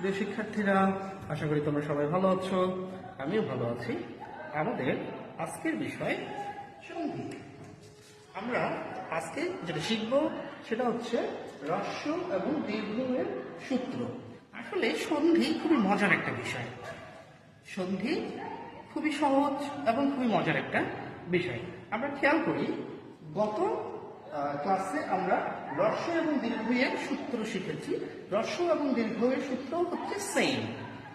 প্রিয় শিক্ষার্থীরা, আশা করি তোমরা সবাই ভালো আছো। আমিও ভালো আছি। আমাদের আজকের বিষয় সন্ধি। আমরা আজকে যেটা শিখবো সেটা হচ্ছে হ্রস্ব এবং দীর্ঘ এর সূত্র। আসলে সন্ধি খুবই মজার একটা বিষয়। সন্ধি খুবই সহজ এবং খুবই মজার একটা বিষয়। আমরা খেয়াল করি, গত ক্লাসে আমরা হ্রস্ব এবং দীর্ঘ এর সূত্র শিখেছি। হ্রস্ব এবং দীর্ঘ এর সূত্র হচ্ছে সেম।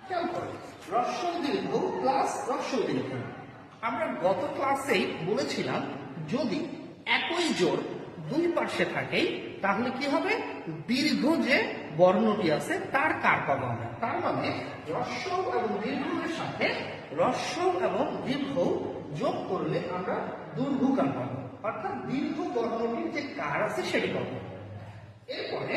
খেয়াল করো, হ্রস্ব দীর্ঘ প্লাস হ্রস্ব দীর্ঘ। আমরা গত ক্লাসেই বলেছিলাম, যদি একই জোর দুই পাশে থাকে তাহলে কি হবে, দীর্ঘ যে বর্ণটি আছে তার কার পাবো আমরা। তার মানে হ্রস্ব এবং দীর্ঘের সাথে হ্রস্ব এবং দীর্ঘ যোগ করলে আমরা দীর্ঘকার পাবো, অর্থাৎ দীর্ঘ বর্ণটির যে কার আছে সেটি পাবো। এরপরে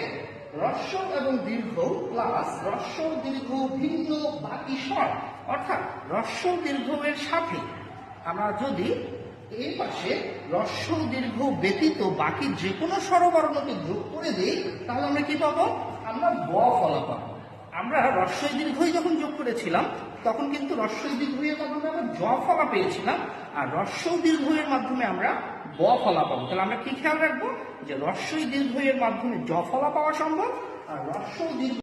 হ্রস্ব এবং দীর্ঘ প্লাস হ্রস্ব দীর্ঘ ভিন্ন বাকি স্বর, অর্থাৎ হ্রস্ব দীর্ঘ এর সাথে আমরা যদি এই পাশে হ্রস্ব দীর্ঘ ব্যতীত বাকি যে কোনো স্বরবর্ণকে যোগ করে দিই তাহলে আমরা কি পাবো, আমরা ব ফলা পাবো। আমরা হ্রস্ব দীর্ঘই যখন যোগ করেছিলাম তখন কিন্তু হ্রস্ব দীর্ঘের মাধ্যমে আমরা জ ফলা পেয়েছিলাম, আর হ্রস্ব দীর্ঘের মাধ্যমে আমরা ব ফলা পাবো। তাহলে আমরা কি খেয়াল রাখবো যে হ্রস্ব দীর্ঘ এর মাধ্যমে জ ফলা পাওয়া সম্ভব, আর হ্রস্ব দীর্ঘ